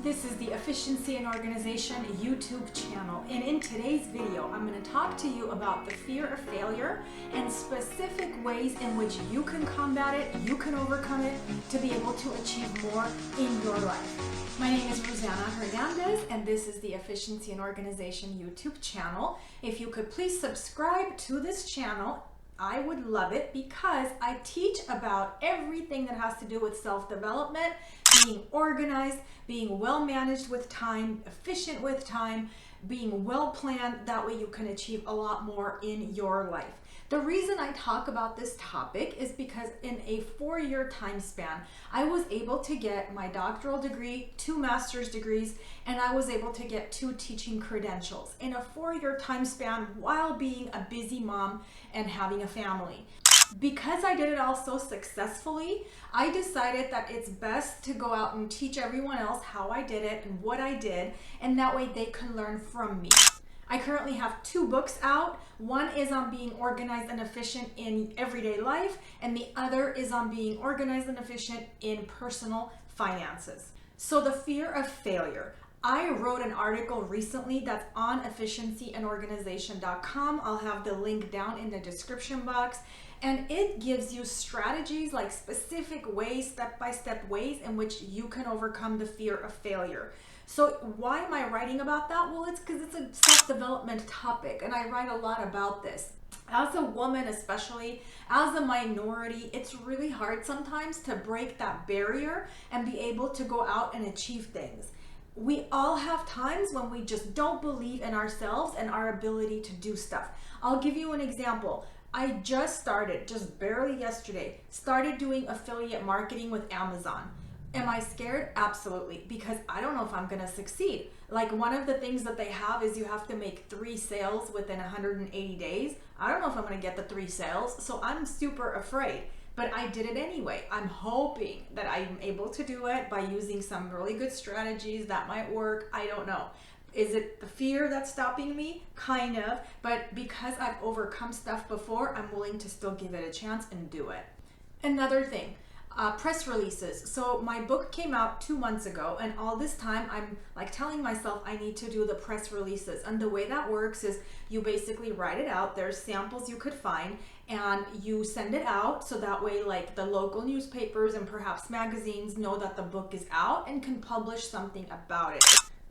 This is the Efficiency and Organization YouTube channel, and in today's video I'm going to talk to you about the fear of failure and specific ways in which you can combat it, you can overcome it to be able to achieve more in your life. My name is Rosanna Hernandez and this is the Efficiency and Organization YouTube channel. If you could please subscribe to this channel, I would love it, because I teach about everything that has to do with self-development, being organized, being well managed with time, efficient with time, being well planned. That way you can achieve a lot more in your life. The reason I talk about this topic is because in a 4-year time span, I was able to get my doctoral degree, 2 master's degrees, and I was able to get 2 teaching credentials in a 4-year time span while being a busy mom and having a family. Because I did it all so successfully, I decided that it's best to go out and teach everyone else how I did it and what I did, and that way they can learn from me. I currently have 2 books out. One is on being organized and efficient in everyday life, and the other is on being organized and efficient in personal finances. So the fear of failure. I wrote an article recently that's on efficiencyandorganization.com. I'll have the link down in the description box. And it gives you strategies, like specific ways, step-by-step ways in which you can overcome the fear of failure. So why am I writing about that? Well, it's because it's a self-development topic, and I write a lot about this. As a woman, especially as a minority, it's really hard sometimes to break that barrier and be able to go out and achieve things. We all have times when we just don't believe in ourselves and our ability to do stuff. I'll give you an example. I just barely yesterday, started doing affiliate marketing with Amazon. Am I scared? Absolutely, because I don't know if I'm gonna succeed. Like, one of the things that they have is you have to make 3 sales within 180 days. I don't know if I'm gonna get the 3 sales, so I'm super afraid. But I did it anyway. I'm hoping that I'm able to do it by using some really good strategies that might work. I don't know. Is it the fear that's stopping me? Kind of, but because I've overcome stuff before, I'm willing to still give it a chance and do it. Another thing, press releases. So my book came out 2 months ago, and all this time I'm like telling myself I need to do the press releases. And the way that works is you basically write it out. There's samples you could find, and you send it out, so that way like the local newspapers and perhaps magazines know that the book is out and can publish something about it.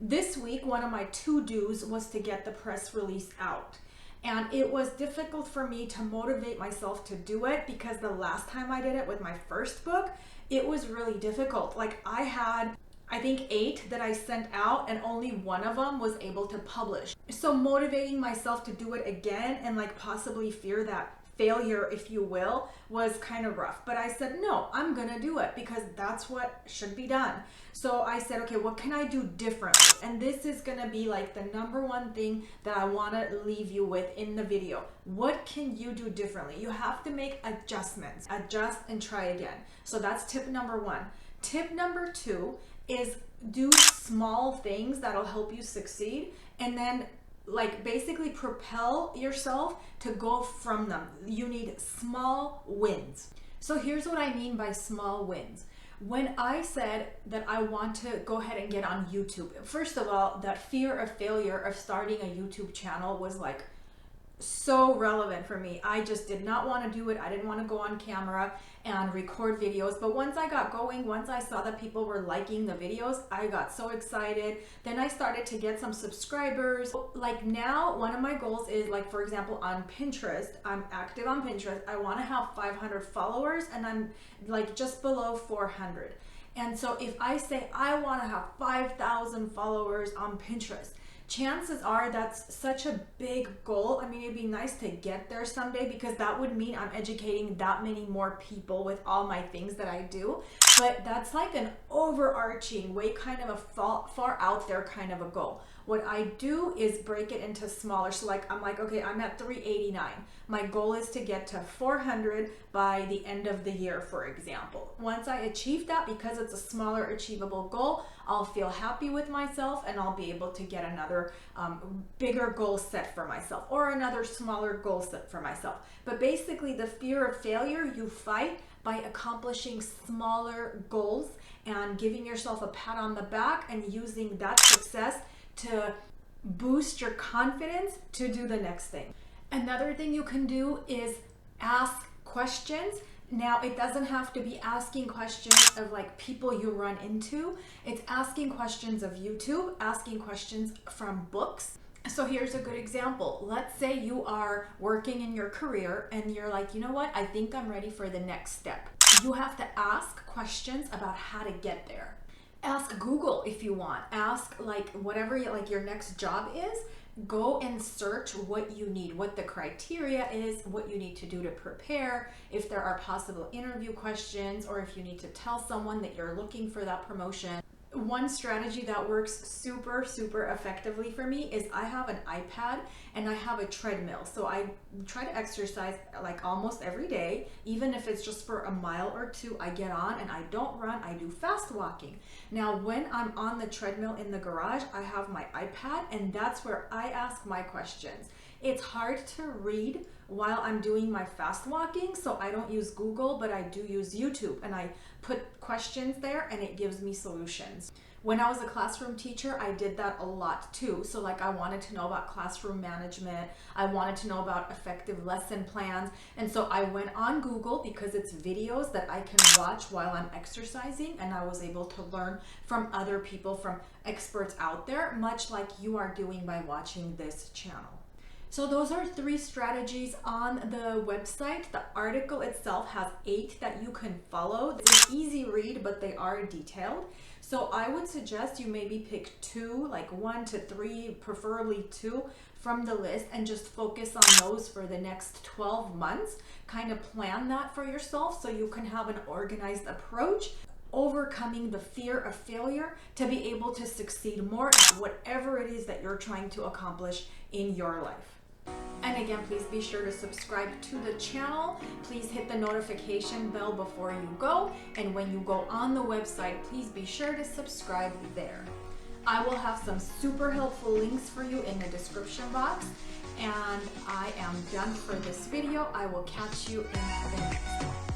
This week, one of my to-dos was to get the press release out. And it was difficult for me to motivate myself to do it, because the last time I did it with my first book, it was really difficult. Like, I had, I think 8 that I sent out, and only one of them was able to publish. So motivating myself to do it again and like possibly fear that failure, if you will, was kind of rough. But I said, no, I'm gonna do it because that's what should be done. So I said, okay, what can I do differently? And this is gonna be like the #1 thing that I wanna leave you with in the video. What can you do differently? You have to make adjustments. Adjust and try again. So that's tip #1. Tip #2 is do small things that'll help you succeed, and then like basically propel yourself to go from them. You need small wins. So here's what I mean by small wins. When I said that I want to go ahead and get on YouTube, first of all, that fear of failure of starting a YouTube channel was like so relevant for me. I just did not want to do it. I didn't want to go on camera and record videos. But once I got going, once I saw that people were liking the videos, I got so excited. Then I started to get some subscribers. Like, now, one of my goals is, like, for example, on Pinterest, I'm active on Pinterest. I want to have 500 followers, and I'm like just below 400. And so if I say I want to have 5,000 followers on Pinterest, chances are that's such a big goal. I mean, it'd be nice to get there someday, because that would mean I'm educating that many more people with all my things that I do. But that's like an overarching, way kind of a far out there kind of a goal. What I do is break it into smaller. So like, I'm like, okay, I'm at 389. My goal is to get to 400 by the end of the year, for example. Once I achieve that, because it's a smaller achievable goal, I'll feel happy with myself, and I'll be able to get another bigger goal set for myself, or another smaller goal set for myself. But basically, the fear of failure you fight by accomplishing smaller goals and giving yourself a pat on the back and using that success to boost your confidence to do the next thing. Another thing you can do is ask questions. Now, it doesn't have to be asking questions of like people you run into. It's asking questions of YouTube, asking questions from books. So here's a good example. Let's say you are working in your career and you're like, you know what? I think I'm ready for the next step. You have to ask questions about how to get there. Ask Google if you want. Ask like whatever your next job is. Go and search what you need, what the criteria is, what you need to do to prepare, if there are possible interview questions, or if you need to tell someone that you're looking for that promotion. One strategy that works super effectively for me is I have an iPad and I have a treadmill. So I try to exercise like almost every day. Even if it's just for a mile or two, I get on and I don't run, I do fast walking. Now, when I'm on the treadmill in the garage, I have my iPad and that's where I ask my questions. It's hard to read while I'm doing my fast walking, so I don't use Google, but I do use YouTube, and I put questions there and it gives me solutions. When I was a classroom teacher, I did that a lot too. So like I wanted to know about classroom management, I wanted to know about effective lesson plans, and so I went on Google because it's videos that I can watch while I'm exercising, and I was able to learn from other people, from experts out there, much like you are doing by watching this channel. So those are 3 strategies on the website. The article itself has 8 that you can follow. It's an easy read, but they are detailed. So I would suggest you maybe pick 2, like 1 to 3, preferably 2 from the list, and just focus on those for the next 12 months. Kind of plan that for yourself so you can have an organized approach, overcoming the fear of failure to be able to succeed more at whatever it is that you're trying to accomplish in your life. And again, please be sure to subscribe to the channel. Please hit the notification bell before you go. And when you go on the website, please be sure to subscribe there. I will have some super helpful links for you in the description box. And I am done for this video. I will catch you in the next one.